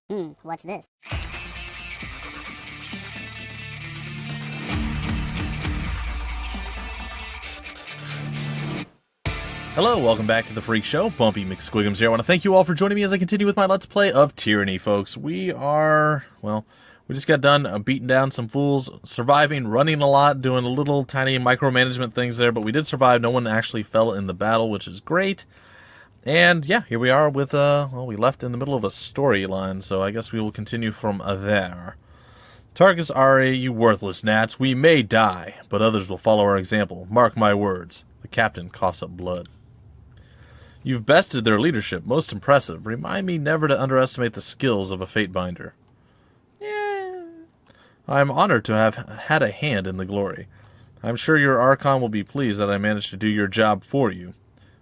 What's this? Hello, welcome back to the Phreak Show. Bumpy McSquigums here. I want to thank you all for joining me as I continue with my Let's Play of Tyranny, folks. We just got done beating down some fools, surviving, running a lot, doing a little tiny micromanagement things there, but we did survive. No one actually fell in the battle, which is great. And yeah, here we are with, we left in the middle of a storyline, so I guess we will continue from there. Tarkus Ari, you worthless gnats, we may die, but others will follow our example. Mark my words. The captain coughs up blood. You've bested their leadership. Most impressive. Remind me never to underestimate the skills of a Fatebinder. Yeah. I am honored to have had a hand in the glory. I'm sure your Archon will be pleased that I managed to do your job for you.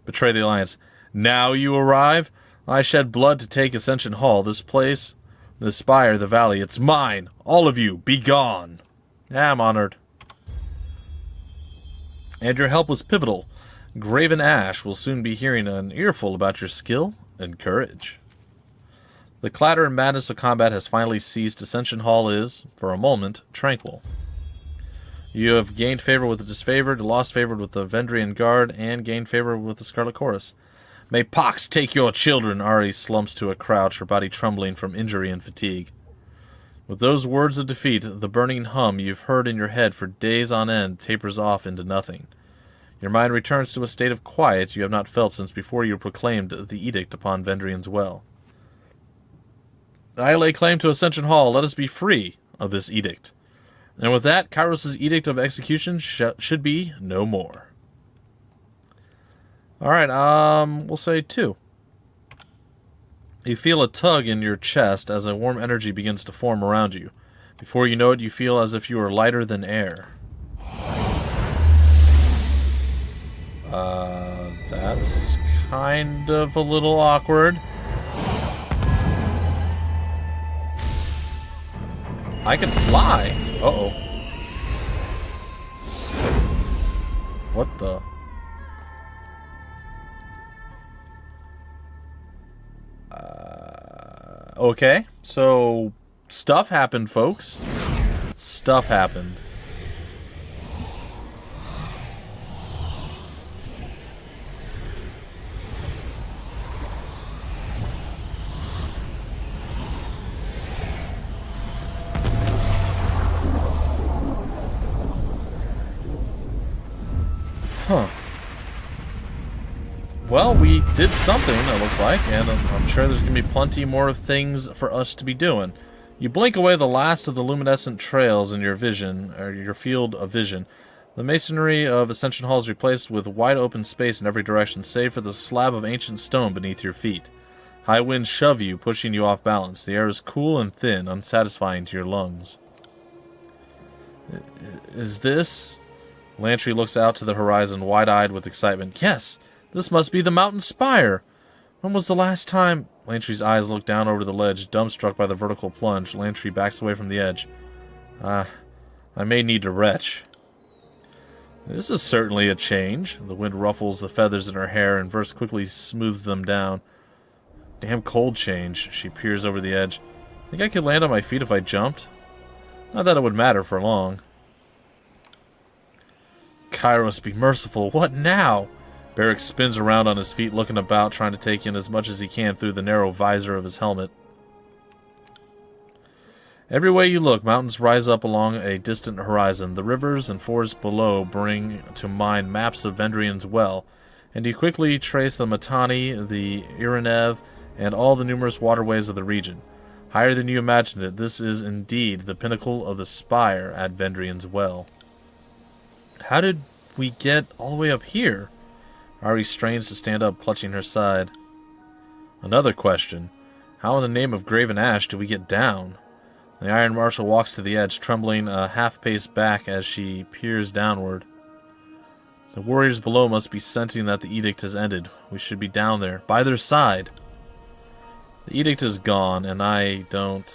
Betray the Alliance. Now you arrive? I shed blood to take Ascension Hall. This place, the spire, the valley, it's mine. All of you, be gone. I'm honored. And your help was pivotal. Graven Ash will soon be hearing an earful about your skill and courage. The clatter and madness of combat has finally ceased. Ascension Hall is, for a moment, tranquil. You have gained favor with the disfavored, lost favor with the Vendrian Guard, and gained favor with the Scarlet Chorus. May pox take your children, Ari slumps to a crouch, her body trembling from injury and fatigue. With those words of defeat, the burning hum you've heard in your head for days on end tapers off into nothing. Your mind returns to a state of quiet you have not felt since before you proclaimed the edict upon Vendrian's well. I lay claim to Ascension Hall. Let us be free of this edict. And with that, Kairos' edict of execution should be no more. Alright, we'll say 2. You feel a tug in your chest as a warm energy begins to form around you. Before you know it, you feel as if you are lighter than air. That's kind of a little awkward. I can fly. Uh-oh. What the? Okay, so stuff happened, folks. Stuff happened. Huh. Well, we did something, it looks like, and I'm sure there's going to be plenty more things for us to be doing. You blink away the last of the luminescent trails in your vision, or your field of vision. The masonry of Ascension Hall is replaced with wide open space in every direction, save for the slab of ancient stone beneath your feet. High winds shove you, pushing you off balance. The air is cool and thin, unsatisfying to your lungs. Is this... Lantry looks out to the horizon, wide-eyed with excitement. Yes! This must be the mountain spire! When was the last time... Lantry's eyes look down over the ledge, dumbstruck by the vertical plunge. Lantry backs away from the edge. I may need to retch. This is certainly a change. The wind ruffles the feathers in her hair, and Verse quickly smooths them down. Damn cold change. She peers over the edge. Think I could land on my feet if I jumped? Not that it would matter for long. Kairos, be merciful. What now? Barrick spins around on his feet, looking about, trying to take in as much as he can through the narrow visor of his helmet. Every way you look, mountains rise up along a distant horizon. The rivers and forests below bring to mind maps of Vendrian's well, and you quickly trace the Matani, the Iranev, and all the numerous waterways of the region. Higher than you imagined it, this is indeed the pinnacle of the spire at Vendrian's well. How did we get all the way up here? Ari strains to stand up, clutching her side. Another question. How in the name of Graven Ash do we get down? The Iron Marshal walks to the edge, trembling a half-pace back as she peers downward. The warriors below must be sensing that the edict has ended. We should be down there, by their side. The edict is gone, and I don't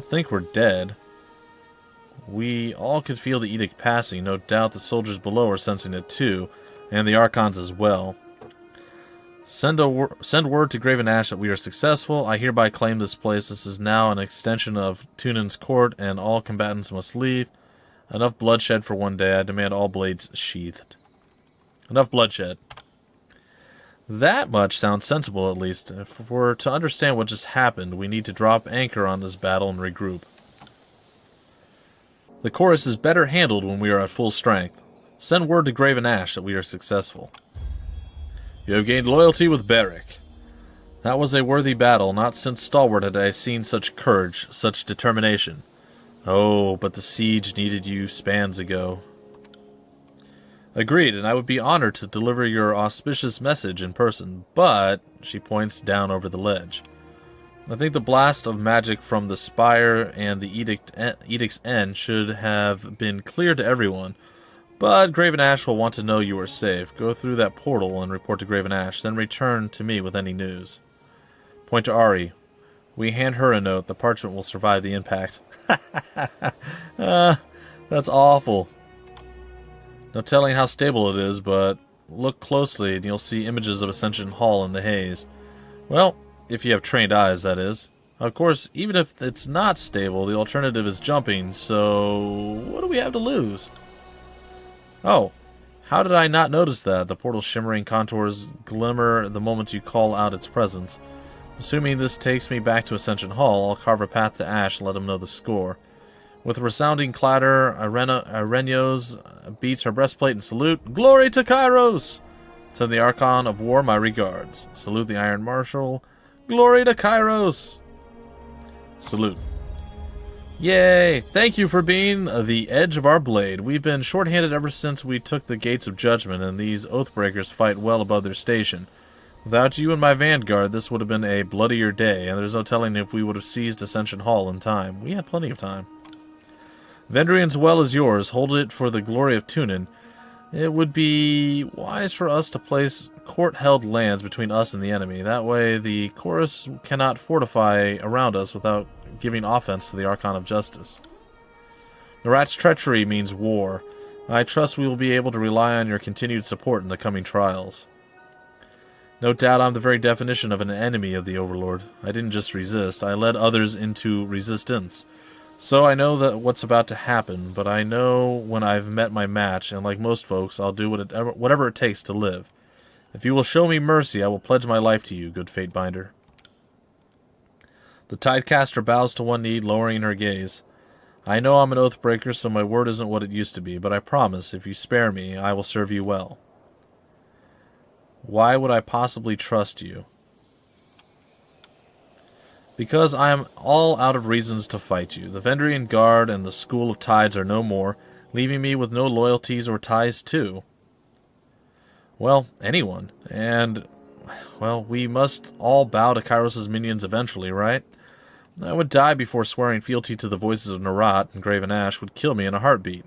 think we're dead. We all could feel the edict passing. No doubt the soldiers below are sensing it too, and the Archons as well. Send word to Graven Ash that we are successful. I hereby claim this place. This is now an extension of Tunan's court, and all combatants must leave. Enough bloodshed for one day. I demand all blades sheathed. Enough bloodshed. That much sounds sensible, at least. If we're to understand what just happened, we need to drop anchor on this battle and regroup. The chorus is better handled when we are at full strength. Send word to Graven Ash that we are successful. You have gained loyalty with Beric. That was a worthy battle. Not since Stalwart had I seen such courage, such determination. Oh, but the siege needed you spans ago. Agreed, and I would be honored to deliver your auspicious message in person, but... She points down over the ledge. I think the blast of magic from the spire and the edict's end should have been clear to everyone. But Graven Ash will want to know you are safe. Go through that portal and report to Graven Ash, then return to me with any news. Point to Ari. We hand her a note. The parchment will survive the impact. That's awful. No telling how stable it is, but look closely and you'll see images of Ascension Hall in the haze. Well, if you have trained eyes, that is. Of course, even if it's not stable, the alternative is jumping, so what do we have to lose? Oh, how did I not notice that? The portal's shimmering contours glimmer the moment you call out its presence. Assuming this takes me back to Ascension Hall, I'll carve a path to Ash and let him know the score. With a resounding clatter, Arenos beats her breastplate and salute. Glory to Kairos! Send the Archon of War my regards. Salute the Iron Marshal. Glory to Kairos! Salute. Yay! Thank you for being the edge of our blade. We've been short-handed ever since we took the Gates of Judgment, and these Oathbreakers fight well above their station. Without you and my vanguard, this would have been a bloodier day, and there's no telling if we would have seized Ascension Hall in time. We had plenty of time. Vendrian's well is yours. Hold it for the glory of Tunin. It would be wise for us to place court-held lands between us and the enemy. That way, the chorus cannot fortify around us without giving offense to the Archon of Justice. The rat's treachery means war. I trust we will be able to rely on your continued support in the coming trials. No doubt I'm the very definition of an enemy of the Overlord. I didn't just resist, I led others into resistance. So I know that what's about to happen, but I know when I've met my match, and like most folks, I'll do whatever it takes to live. If you will show me mercy, I will pledge my life to you, good Fatebinder. The Tidecaster bows to one knee, lowering her gaze. I know I'm an Oathbreaker, so my word isn't what it used to be, but I promise, if you spare me, I will serve you well. Why would I possibly trust you? Because I am all out of reasons to fight you. The Vendrian Guard and the School of Tides are no more, leaving me with no loyalties or ties to, well, anyone. And, well, we must all bow to Kairos' minions eventually, right? I would die before swearing fealty to the voices of Narat, and Graven Ash would kill me in a heartbeat.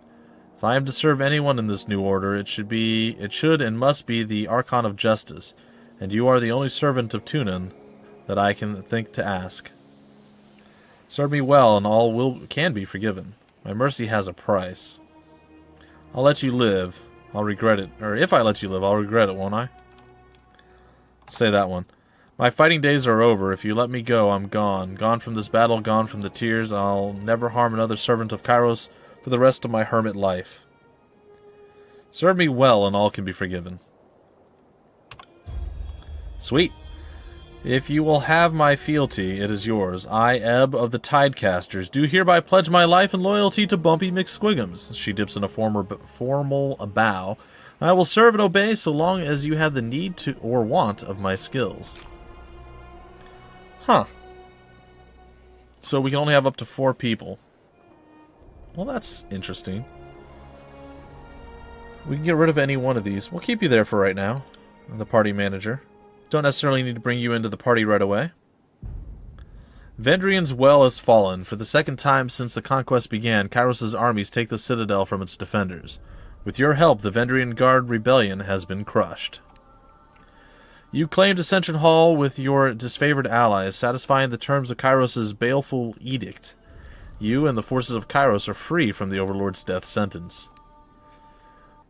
If I am to serve anyone in this new order, it should and must be the Archon of Justice, and you are the only servant of Tunin that I can think to ask. Serve me well, and all can be forgiven. My mercy has a price. I'll let you live. I'll regret it. Or if I let you live, I'll regret it, won't I? Say that one. My fighting days are over. If you let me go, I'm gone. Gone from this battle, gone from the tears. I'll never harm another servant of Kairos for the rest of my hermit life. Serve me well, and all can be forgiven. Sweet. If you will have my fealty, it is yours. I, Ebb of the Tidecasters, do hereby pledge my life and loyalty to Bumpy McSquigums. She dips in a formal bow. I will serve and obey so long as you have the need to or want of my skills. Huh. So we can only have up to 4 people. Well, that's interesting. We can get rid of any one of these. We'll keep you there for right now. The party manager. Don't necessarily need to bring you into the party right away. Vendrian's well has fallen. For the second time since the conquest began, Kairos' armies take the citadel from its defenders. With your help, the Vendrian Guard rebellion has been crushed. You claimed Ascension Hall with your disfavored allies, satisfying the terms of Kairos' baleful edict. You and the forces of Kairos are free from the Overlord's death sentence.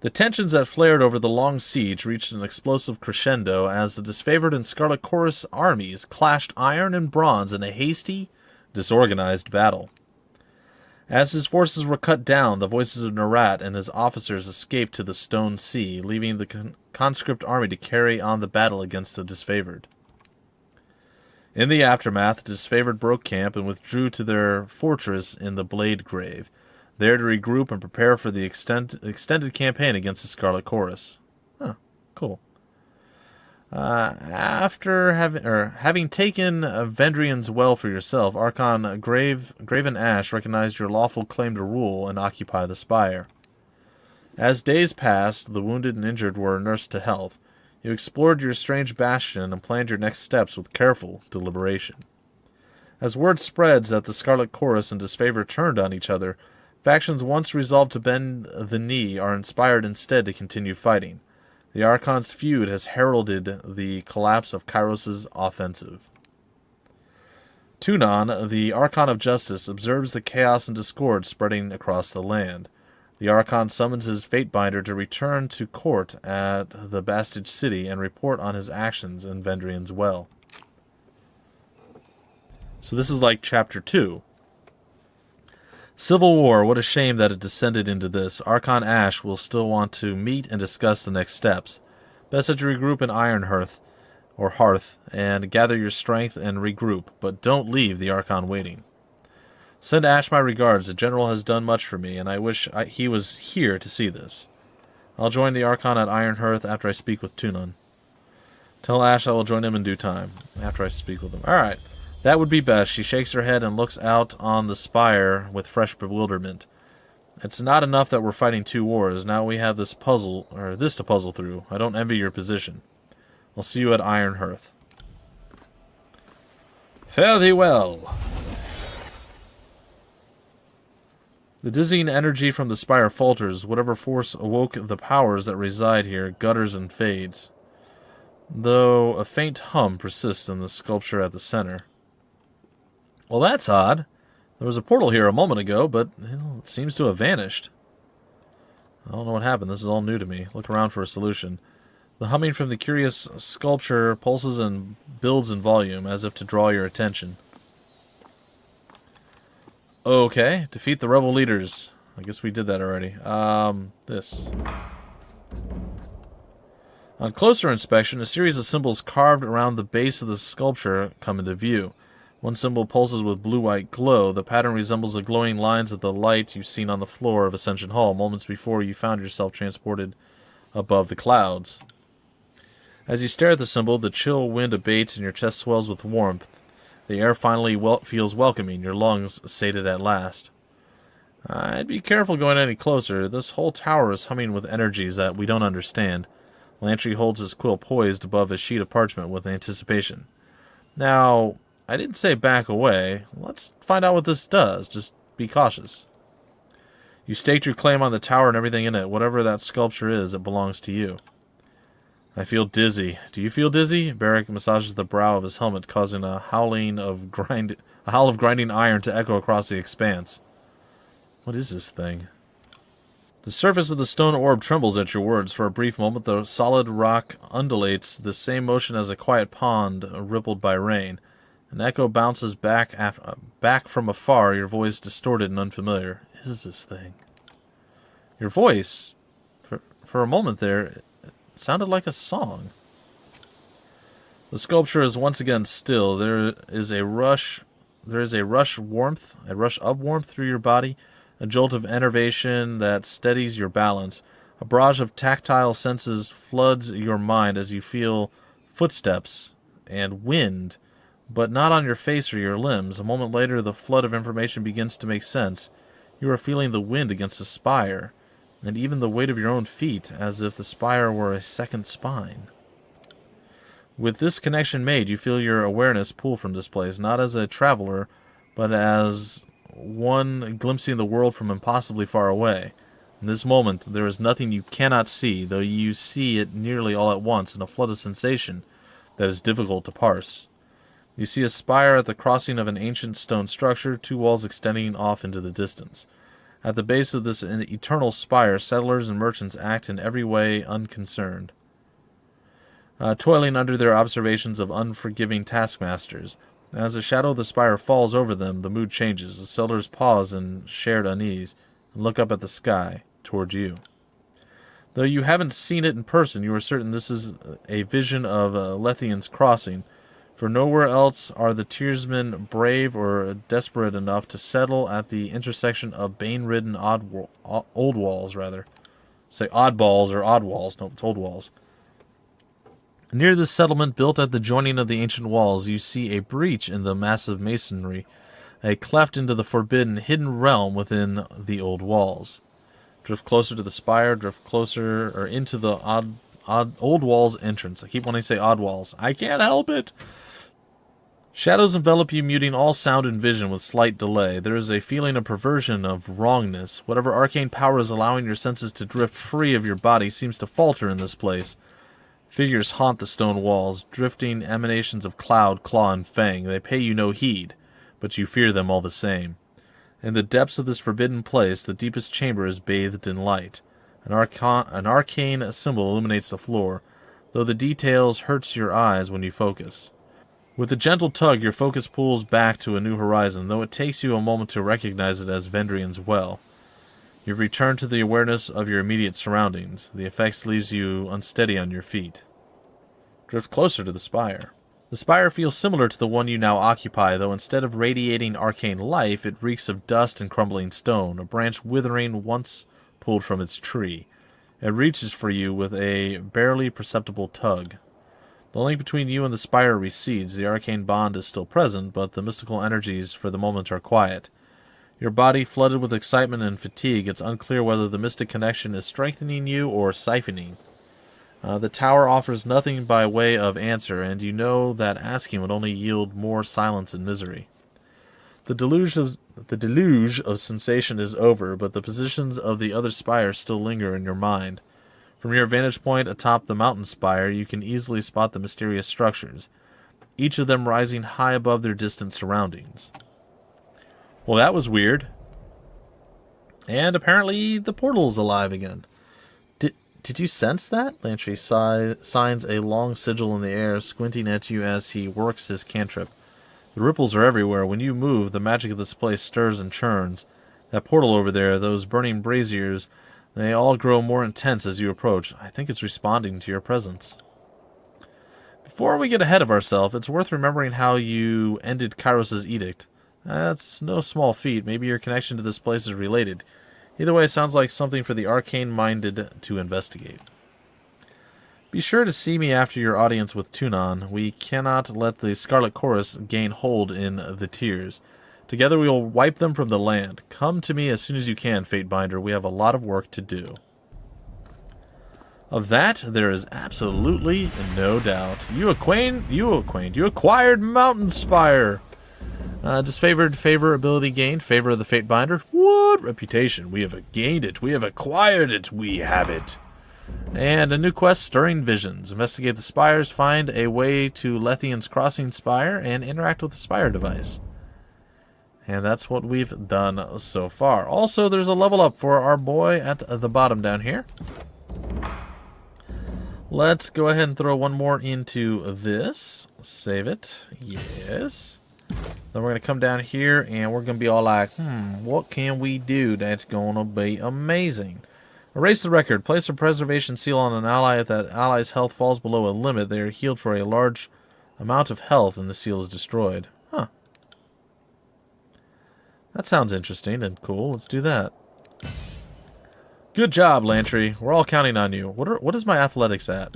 The tensions that flared over the long siege reached an explosive crescendo as the disfavored and Scarlet Chorus armies clashed iron and bronze in a hasty, disorganized battle. As his forces were cut down, the voices of Nerat and his officers escaped to the Stone Sea, leaving the conscript army to carry on the battle against the disfavored. In the aftermath, the disfavored broke camp and withdrew to their fortress in the Blade Grave, there to regroup and prepare for the extended campaign against the Scarlet Chorus. Huh, cool. After having taken Vendrian's well for yourself, Archon Graven Ash recognized your lawful claim to rule and occupy the spire. As days passed, the wounded and injured were nursed to health. You explored your strange bastion and planned your next steps with careful deliberation. As word spreads that the Scarlet Chorus and Disfavor turned on each other, factions once resolved to bend the knee are inspired instead to continue fighting. The Archon's feud has heralded the collapse of Kairos' offensive. Tunon, the Archon of Justice, observes the chaos and discord spreading across the land. The Archon summons his Fatebinder to return to court at the Bastage City and report on his actions in Vendrian's Well. So this is like Chapter 2. Civil War, what a shame that it descended into this. Archon Ash will still want to meet and discuss the next steps. Best that you regroup in Ironhearth, or Hearth, and gather your strength and regroup, but don't leave the Archon waiting. Send Ash my regards. The General has done much for me, and I wish he was here to see this. I'll join the Archon at Ironhearth after I speak with Tunon. Tell Ash I will join him in due time, after I speak with him. Alright. That would be best. She shakes her head and looks out on the spire with fresh bewilderment. It's not enough that we're fighting two wars. Now we have this to puzzle through. I don't envy your position. I'll see you at Ironhearth. Fare thee well. The dizzying energy from the spire falters. Whatever force awoke the powers that reside here gutters and fades, though a faint hum persists in the sculpture at the center. Well, that's odd. There was a portal here a moment ago, but it seems to have vanished. I don't know what happened. This is all new to me. Look around for a solution. The humming from the curious sculpture pulses and builds in volume, as if to draw your attention. Okay, defeat the rebel leaders. I guess we did that already. This. On closer inspection, a series of symbols carved around the base of the sculpture come into view. One symbol pulses with blue-white glow. The pattern resembles the glowing lines of the light you've seen on the floor of Ascension Hall moments before you found yourself transported above the clouds. As you stare at the symbol, the chill wind abates and your chest swells with warmth. The air finally feels welcoming, your lungs sated at last. I'd be careful going any closer. This whole tower is humming with energies that we don't understand. Lantry holds his quill poised above a sheet of parchment with anticipation. Now, I didn't say back away. Let's find out what this does. Just be cautious. You staked your claim on the tower and everything in it. Whatever that sculpture is, it belongs to you. I feel dizzy. Do you feel dizzy? Barrick massages the brow of his helmet, causing a howl of grinding iron to echo across the expanse. What is this thing? The surface of the stone orb trembles at your words. For a brief moment, the solid rock undulates, the same motion as a quiet pond rippled by rain. An echo bounces back from afar, your voice distorted and unfamiliar. What is this thing? Your voice, for a moment there, it sounded like a song. The sculpture is once again still. There is a rush of warmth through your body, a jolt of enervation that steadies your balance. A barrage of tactile senses floods your mind as you feel footsteps and wind, but not on your face or your limbs. A moment later, the flood of information begins to make sense. You are feeling the wind against the spire, and even the weight of your own feet, as if the spire were a second spine. With this connection made, you feel your awareness pull from this place, not as a traveler, but as one glimpsing the world from impossibly far away. In this moment, there is nothing you cannot see, though you see it nearly all at once in a flood of sensation that is difficult to parse. You see a spire at the crossing of an ancient stone structure, two walls extending off into the distance. At the base of this eternal spire, settlers and merchants act in every way unconcerned, toiling under their observations of unforgiving taskmasters. As the shadow of the spire falls over them, the mood changes. The settlers pause in shared unease and look up at the sky, toward you. Though you haven't seen it in person, you are certain this is a vision of Lethian's crossing, for nowhere else are the tearsmen brave or desperate enough to settle at the intersection of bane-ridden old walls, rather. Say oddballs or odd walls. No, it's old walls. Near this settlement, built at the joining of the ancient walls, you see a breach in the massive masonry, a cleft into the forbidden, hidden realm within the old walls. Drift closer to the spire, drift closer, or into the old walls entrance. I keep wanting to say odd walls. I can't help it! Shadows envelop you, muting all sound and vision with slight delay. There is a feeling of perversion, of wrongness. Whatever arcane power is allowing your senses to drift free of your body seems to falter in this place. Figures haunt the stone walls, drifting emanations of cloud, claw, and fang. They pay you no heed, but you fear them all the same. In the depths of this forbidden place, the deepest chamber is bathed in light. An arcane symbol illuminates the floor, though the details hurts your eyes when you focus. With a gentle tug, your focus pulls back to a new horizon, though it takes you a moment to recognize it as Vendrian's well. You've returned to the awareness of your immediate surroundings. The effects leaves you unsteady on your feet. Drift closer to the spire. The spire feels similar to the one you now occupy, though instead of radiating arcane life, it reeks of dust and crumbling stone, a branch withering once pulled from its tree. It reaches for you with a barely perceptible tug. The link between you and the spire recedes. The arcane bond is still present, but the mystical energies for the moment are quiet. Your body flooded with excitement and fatigue, it's unclear whether the mystic connection is strengthening you or siphoning. The tower offers nothing by way of answer, and you know that asking would only yield more silence and misery. The deluge of sensation is over, but the positions of the other spires still linger in your mind. From your vantage point atop the mountain spire, you can easily spot the mysterious structures, each of them rising high above their distant surroundings. Well, that was weird. And apparently the portal's alive again. Did you sense that? Lantry signs a long sigil in the air, squinting at you as he works his cantrip. The ripples are everywhere. When you move, the magic of this place stirs and churns. That portal over there, those burning braziers, they all grow more intense as you approach. I think it's responding to your presence. Before we get ahead of ourselves, it's worth remembering how you ended Kairos' edict. That's no small feat. Maybe your connection to this place is related. Either way, it sounds like something for the arcane-minded to investigate. Be sure to see me after your audience with Tunon. We cannot let the Scarlet Chorus gain hold in the tears. Together we will wipe them from the land. Come to me as soon as you can, Fatebinder. We have a lot of work to do. Of that, there is absolutely no doubt. You acquired Mountain Spire. Disfavored favor ability gained. Favor of the Fatebinder. What? Reputation. We have gained it. We have acquired it. We have it. And a new quest, Stirring Visions. Investigate the spires, find a way to Lethian's Crossing Spire, and interact with the spire device. And that's what we've done so far. Also, there's a level up for our boy at the bottom down here. Let's go ahead and throw one more into this. Save it. Yes. Then we're going to come down here and we're going to be all like, what can we do that's going to be amazing? Erase the record. Place a preservation seal on an ally. If that ally's health falls below a limit, they are healed for a large amount of health and the seal is destroyed. Huh. That sounds interesting and cool. Let's do that. Good job, Lantry. We're all counting on you. What is my athletics at?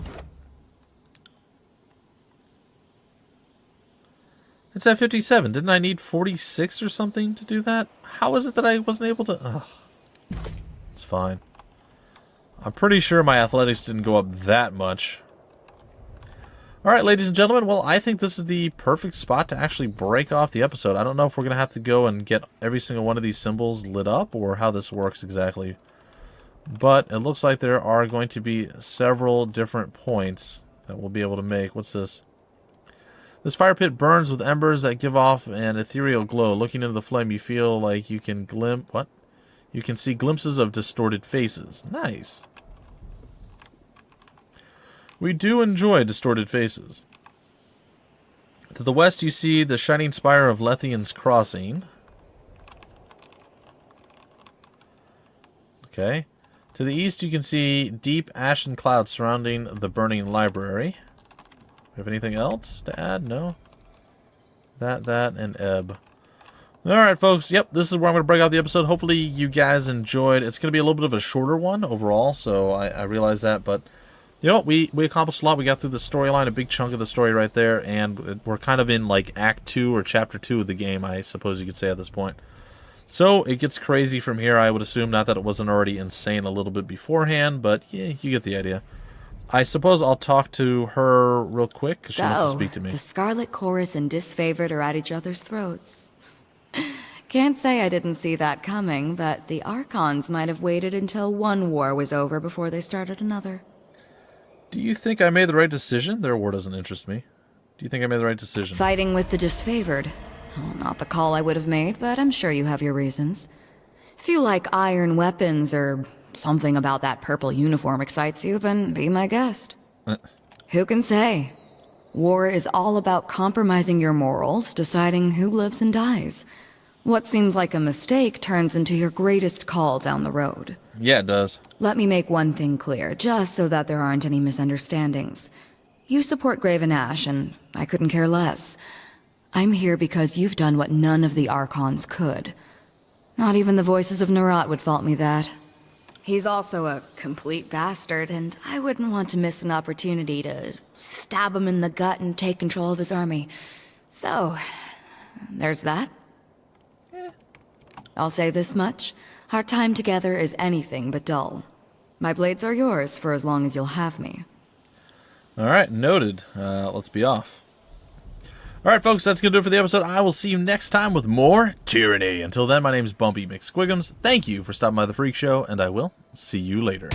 It's at 57. Didn't I need 46 or something to do that? How is it that I wasn't able to... Ugh. It's fine. I'm pretty sure my athletics didn't go up that much. Alright, ladies and gentlemen, well, I think this is the perfect spot to actually break off the episode. I don't know if we're going to have to go and get every single one of these symbols lit up or how this works exactly. But it looks like there are going to be several different points that we'll be able to make. What's this? This fire pit burns with embers that give off an ethereal glow. Looking into the flame, you feel like you can you can see glimpses of distorted faces. Nice. We do enjoy distorted faces. To the west, you see the shining spire of Lethian's Crossing. Okay. To the east, you can see deep ashen clouds surrounding the burning library. We have anything else to add? No? That, and ebb. Alright, folks. Yep, this is where I'm going to break out the episode. Hopefully you guys enjoyed. It's going to be a little bit of a shorter one overall, so I realize that. But, you know, we accomplished a lot. We got through the storyline, a big chunk of the story right there, and we're kind of in, like, Act 2 or Chapter 2 of the game, I suppose you could say at this point. So, it gets crazy from here, I would assume. Not that it wasn't already insane a little bit beforehand, but, yeah, you get the idea. I suppose I'll talk to her real quick, because she wants to speak to me. The Scarlet Chorus and Disfavored are at each other's throats. Can't say I didn't see that coming, but the Archons might have waited until one war was over before they started another. Do you think I made the right decision? Their war doesn't interest me. Do you think I made the right decision? Fighting with the Disfavored. Well, not the call I would have made, but I'm sure you have your reasons. If you like iron weapons or something about that purple uniform excites you, then be my guest. Who can say? War is all about compromising your morals, deciding who lives and dies. What seems like a mistake turns into your greatest call down the road. Yeah, it does. Let me make one thing clear, just so that there aren't any misunderstandings. You support Graven Ash, and I couldn't care less. I'm here because you've done what none of the Archons could. Not even the voices of Nerat would fault me that. He's also a complete bastard, and I wouldn't want to miss an opportunity to stab him in the gut and take control of his army. So, there's that. I'll say this much. Our time together is anything but dull. My blades are yours for as long as you'll have me. Alright, noted. Let's be off. Alright, folks, that's going to do it for the episode. I will see you next time with more Tyranny. Until then, my name's Bumpy McSquigums. Thank you for stopping by the Phreak Show, and I will see you later.